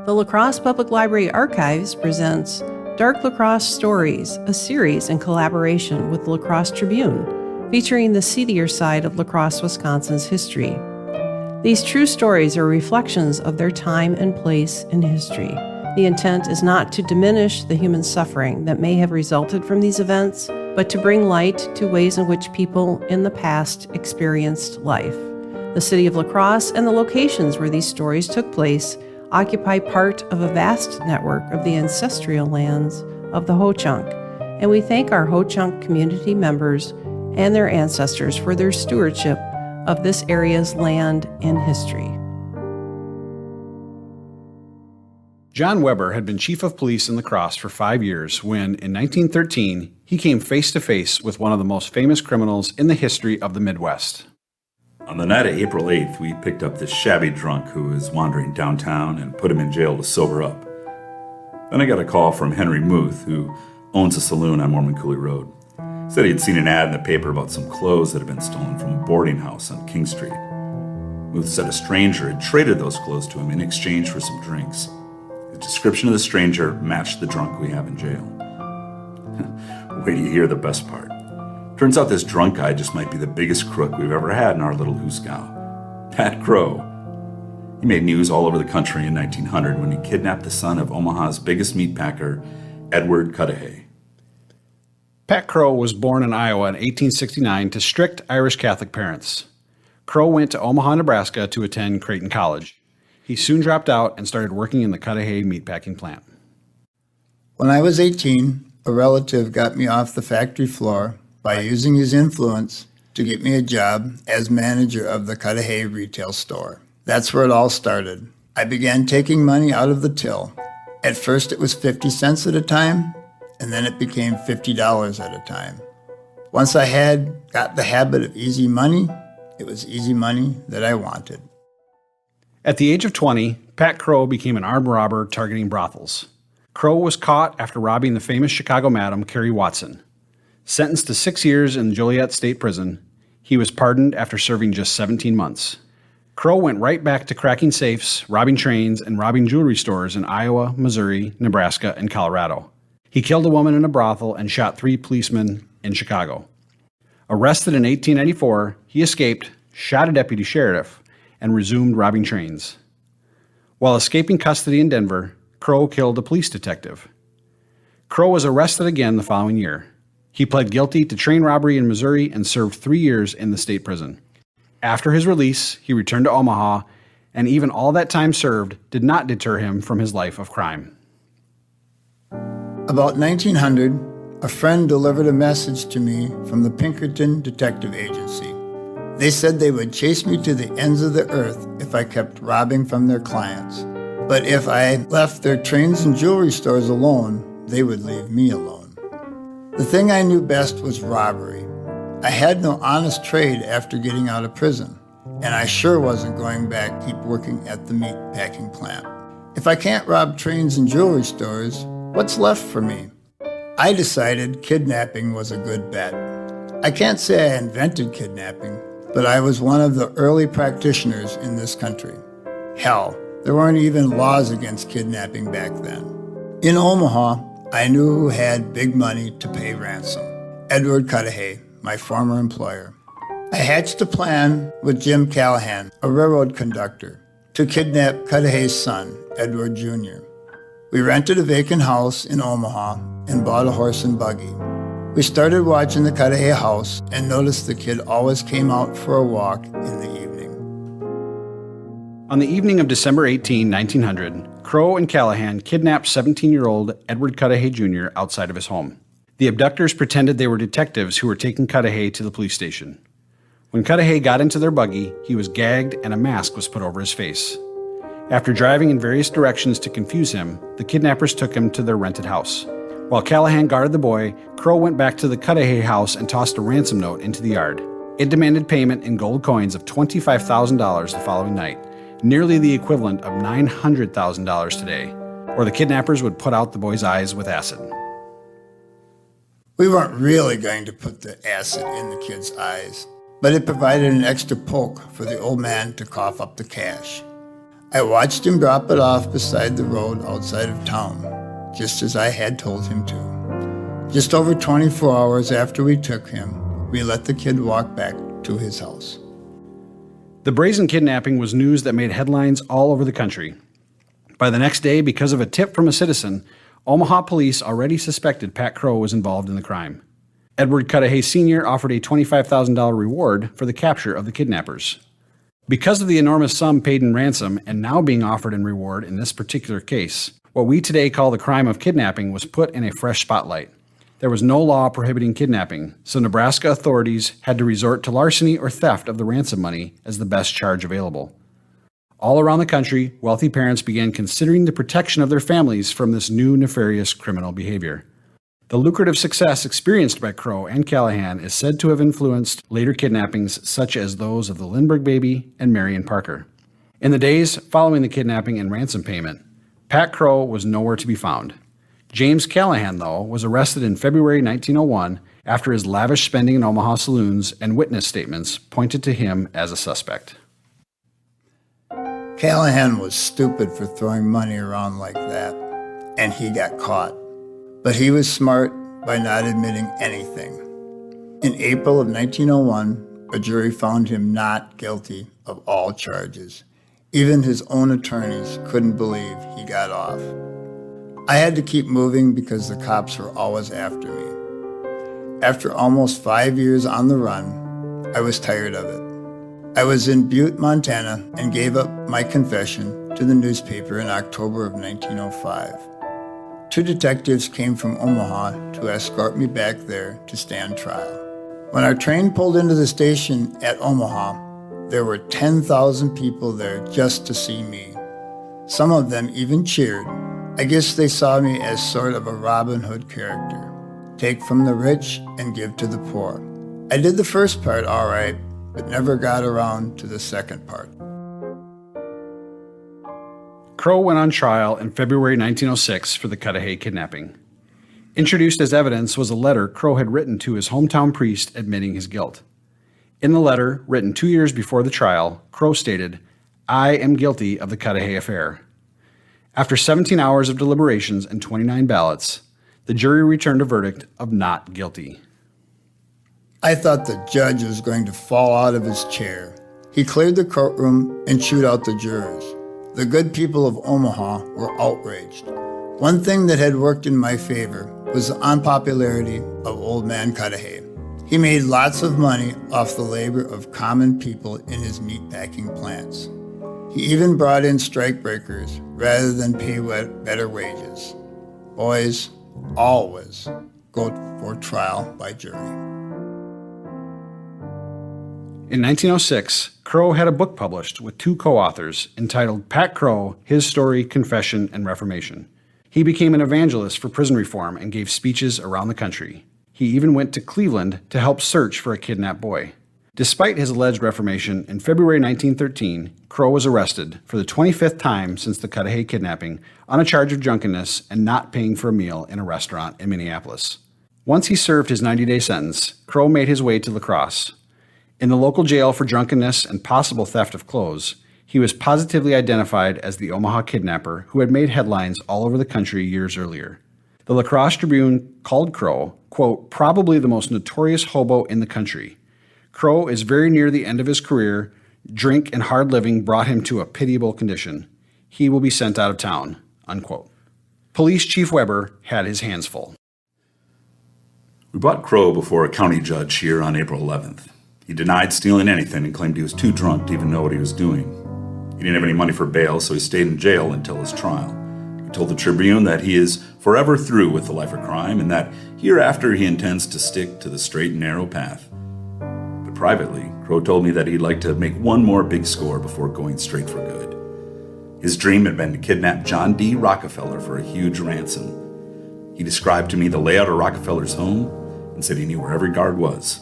The La Crosse Public Library Archives presents Dark La Crosse Stories, a series in collaboration with the La Crosse Tribune, featuring the seedier side of La Crosse, Wisconsin's history. These true stories are reflections of their time and place in history. The intent is not to diminish the human suffering that may have resulted from these events, but to bring light to ways in which people in the past experienced life. The city of La Crosse and the locations where these stories took place occupy part of a vast network of the ancestral lands of the Ho-Chunk, and we thank our Ho-Chunk community members and their ancestors for their stewardship of this area's land and history. John Weber had been chief of police in La Crosse for 5 years when, in 1913, he came face to face with one of the most famous criminals in the history of the Midwest. On the night of April 8th, we picked up this shabby drunk who was wandering downtown and put him in jail to sober up. Then I got a call from Henry Muth, who owns a saloon on Mormon Coulee Road. Said he'd seen an ad in the paper about some clothes that had been stolen from a boarding house on King Street. Muth said a stranger had traded those clothes to him in exchange for some drinks. The description of the stranger matched the drunk we have in jail. Wait till you hear the best part. Turns out this drunk guy just might be the biggest crook we've ever had in our little Hooskow. Pat Crowe. He made news all over the country in 1900 when he kidnapped the son of Omaha's biggest meat packer, Edward Cudahy. Pat Crowe was born in Iowa in 1869 to strict Irish Catholic parents. Crowe went to Omaha, Nebraska to attend Creighton College. He soon dropped out and started working in the Cudahy meatpacking plant. When I was 18, a relative got me off the factory floor by using his influence to get me a job as manager of the Cudahy retail store. That's where it all started. I began taking money out of the till. At first it was 50 cents at a time, and then it became $50 at a time. Once I had got the habit of easy money, it was easy money that I wanted. At the age of 20, Pat Crowe became an armed robber targeting brothels. Crowe was caught after robbing the famous Chicago madam, Carrie Watson. Sentenced to 6 years in Joliet State Prison, he was pardoned after serving just 17 months. Crowe went right back to cracking safes, robbing trains, and robbing jewelry stores in Iowa, Missouri, Nebraska, and Colorado. He killed a woman in a brothel and shot 3 policemen in Chicago. Arrested in 1894, he escaped, shot a deputy sheriff, and resumed robbing trains. While escaping custody in Denver, Crowe killed a police detective. Crowe was arrested again the following year. He pled guilty to train robbery in Missouri and served 3 years in the state prison. After his release, he returned to Omaha, and even all that time served did not deter him from his life of crime. About 1900, a friend delivered a message to me from the Pinkerton Detective Agency. They said they would chase me to the ends of the earth if I kept robbing from their clients. But if I left their trains and jewelry stores alone, they would leave me alone. The thing I knew best was robbery. I had no honest trade after getting out of prison, and I sure wasn't going back to keep working at the meat packing plant. If I can't rob trains and jewelry stores, what's left for me? I decided kidnapping was a good bet. I can't say I invented kidnapping, but I was one of the early practitioners in this country. Hell, there weren't even laws against kidnapping back then. In Omaha, I knew who had big money to pay ransom. Edward Cudahy, my former employer. I hatched a plan with Jim Callahan, a railroad conductor, to kidnap Cudahy's son, Edward Jr. We rented a vacant house in Omaha and bought a horse and buggy. We started watching the Cudahy house and noticed the kid always came out for a walk in the evening. On the evening of December 18, 1900, Crowe and Callahan kidnapped 17-year-old Edward Cudahy Jr. outside of his home. The abductors pretended they were detectives who were taking Cudahy to the police station. When Cudahy got into their buggy, he was gagged and a mask was put over his face. After driving in various directions to confuse him, the kidnappers took him to their rented house. While Callahan guarded the boy, Crowe went back to the Cudahy house and tossed a ransom note into the yard. It demanded payment in gold coins of $25,000 the following night, nearly the equivalent of $900,000 today, or the kidnappers would put out the boy's eyes with acid. We weren't really going to put the acid in the kid's eyes, but it provided an extra poke for the old man to cough up the cash. I watched him drop it off beside the road outside of town, just as I had told him to. Just over 24 hours after we took him, we let the kid walk back to his house. The brazen kidnapping was news that made headlines all over the country. By the next day, because of a tip from a citizen, Omaha police already suspected Pat Crowe was involved in the crime. Edward Cudahy Sr. offered a $25,000 reward for the capture of the kidnappers. Because of the enormous sum paid in ransom and now being offered in reward in this particular case, what we today call the crime of kidnapping was put in a fresh spotlight. There was no law prohibiting kidnapping, so Nebraska authorities had to resort to larceny or theft of the ransom money as the best charge available. All around the country, wealthy parents began considering the protection of their families from this new nefarious criminal behavior. The lucrative success experienced by Crowe and Callahan is said to have influenced later kidnappings such as those of the Lindbergh baby and Marion Parker. In the days following the kidnapping and ransom payment, Pat Crowe was nowhere to be found. James Callahan, though, was arrested in February 1901 after his lavish spending in Omaha saloons and witness statements pointed to him as a suspect. Callahan was stupid for throwing money around like that, and he got caught. But he was smart by not admitting anything. In April of 1901, a jury found him not guilty of all charges. Even his own attorneys couldn't believe he got off. I had to keep moving because the cops were always after me. After almost 5 years on the run, I was tired of it. I was in Butte, Montana, and gave up my confession to the newspaper in October of 1905. 2 detectives came from Omaha to escort me back there to stand trial. When our train pulled into the station at Omaha, there were 10,000 people there just to see me. Some of them even cheered. I guess they saw me as sort of a Robin Hood character. Take from the rich and give to the poor. I did the first part all right, but never got around to the second part. Crowe went on trial in February 1906 for the Cudahy kidnapping. Introduced as evidence was a letter Crowe had written to his hometown priest admitting his guilt. In the letter, written 2 years before the trial, Crowe stated, "I am guilty of the Cudahy affair." After 17 hours of deliberations and 29 ballots, the jury returned a verdict of not guilty. I thought the judge was going to fall out of his chair. He cleared the courtroom and chewed out the jurors. The good people of Omaha were outraged. One thing that had worked in my favor was the unpopularity of Old Man Cudahy. He made lots of money off the labor of common people in his meatpacking plants. He even brought in strikebreakers rather than pay better wages. Boys always go for trial by jury. In 1906, Crowe had a book published with 2 co-authors entitled Pat Crowe, His Story, Confession, and Reformation. He became an evangelist for prison reform and gave speeches around the country. He even went to Cleveland to help search for a kidnapped boy. Despite his alleged reformation, in February 1913, Crowe was arrested for the 25th time since the Cudahy kidnapping on a charge of drunkenness and not paying for a meal in a restaurant in Minneapolis. Once he served his 90-day sentence, Crowe made his way to La Crosse. In the local jail for drunkenness and possible theft of clothes, he was positively identified as the Omaha kidnapper who had made headlines all over the country years earlier. The La Crosse Tribune called Crowe, quote, probably the most notorious hobo in the country. Crowe is very near the end of his career. Drink and hard living brought him to a pitiable condition. He will be sent out of town, unquote. Police Chief Weber had his hands full. We brought Crowe before a county judge here on April 11th. He denied stealing anything and claimed he was too drunk to even know what he was doing. He didn't have any money for bail, so he stayed in jail until his trial. He told the Tribune that he is forever through with the life of crime and that hereafter he intends to stick to the straight and narrow path. But privately, Crowe told me that he'd like to make one more big score before going straight for good. His dream had been to kidnap John D. Rockefeller for a huge ransom. He described to me the layout of Rockefeller's home and said he knew where every guard was.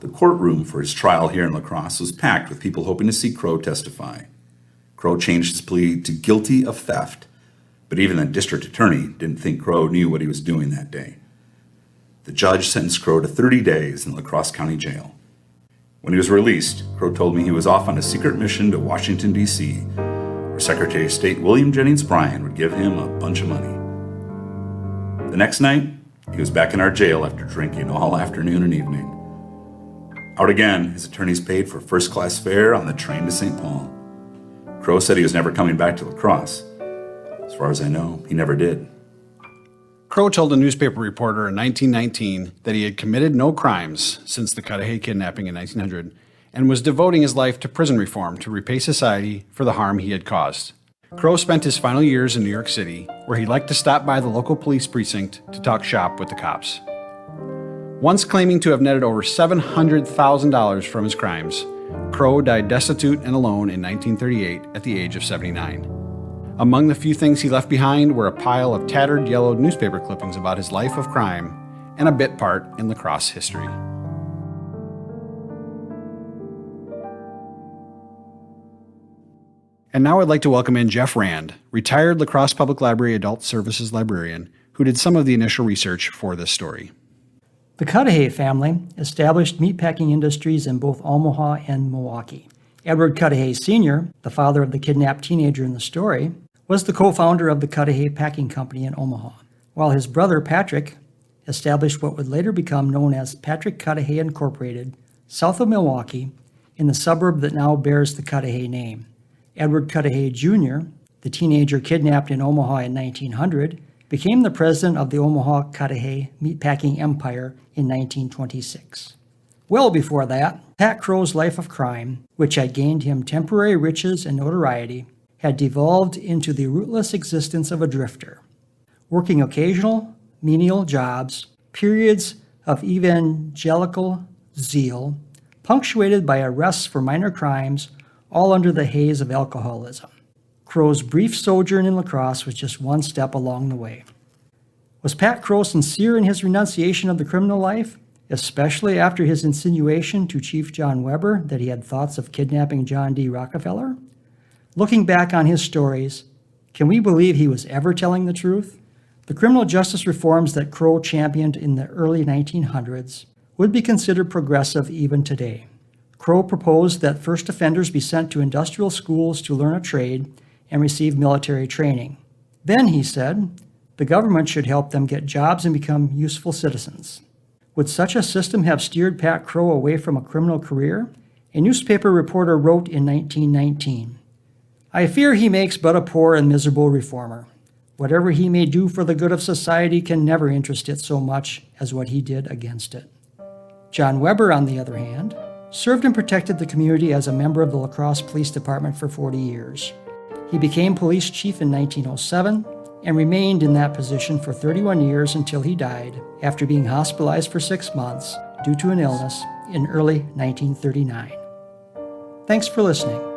The courtroom for his trial here in La Crosse was packed with people hoping to see Crowe testify. Crowe changed his plea to guilty of theft, but even the district attorney didn't think Crowe knew what he was doing that day. The judge sentenced Crowe to 30 days in La Crosse County Jail. When he was released, Crowe told me he was off on a secret mission to Washington, D.C., where Secretary of State William Jennings Bryan would give him a bunch of money. The next night, he was back in our jail after drinking all afternoon and evening. Out again, his attorneys paid for first-class fare on the train to St. Paul. Crowe said he was never coming back to La Crosse. As far as I know, he never did. Crowe told a newspaper reporter in 1919 that he had committed no crimes since the Cudahy kidnapping in 1900 and was devoting his life to prison reform to repay society for the harm he had caused. Crowe spent his final years in New York City, where he liked to stop by the local police precinct to talk shop with the cops. Once claiming to have netted over $700,000 from his crimes, Crowe died destitute and alone in 1938 at the age of 79. Among the few things he left behind were a pile of tattered yellowed newspaper clippings about his life of crime and a bit part in La Crosse history. And now I'd like to welcome in Jeff Rand, retired La Crosse Public Library Adult Services librarian, who did some of the initial research for this story. The Cudahy family established meatpacking industries in both Omaha and Milwaukee. Edward Cudahy Sr., the father of the kidnapped teenager in the story, was the co-founder of the Cudahy Packing Company in Omaha, while his brother Patrick established what would later become known as Patrick Cudahy Incorporated, south of Milwaukee, in the suburb that now bears the Cudahy name. Edward Cudahy Jr., the teenager kidnapped in Omaha in 1900, became the president of the Omaha Cudahy meatpacking empire in 1926. Well before that, Pat Crowe's life of crime, which had gained him temporary riches and notoriety, had devolved into the rootless existence of a drifter, working occasional, menial jobs, periods of evangelical zeal, punctuated by arrests for minor crimes, all under the haze of alcoholism. Crowe's brief sojourn in La Crosse was just one step along the way. Was Pat Crowe sincere in his renunciation of the criminal life, especially after his insinuation to Chief John Weber that he had thoughts of kidnapping John D. Rockefeller? Looking back on his stories, can we believe he was ever telling the truth? The criminal justice reforms that Crowe championed in the early 1900s would be considered progressive even today. Crowe proposed that first offenders be sent to industrial schools to learn a trade and receive military training. Then, he said, the government should help them get jobs and become useful citizens. Would such a system have steered Pat Crowe away from a criminal career? A newspaper reporter wrote in 1919, "I fear he makes but a poor and miserable reformer. Whatever he may do for the good of society can never interest it so much as what he did against it." John Weber, on the other hand, served and protected the community as a member of the La Crosse Police Department for 40 years. He became police chief in 1907 and remained in that position for 31 years until he died after being hospitalized for 6 months due to an illness in early 1939. Thanks for listening.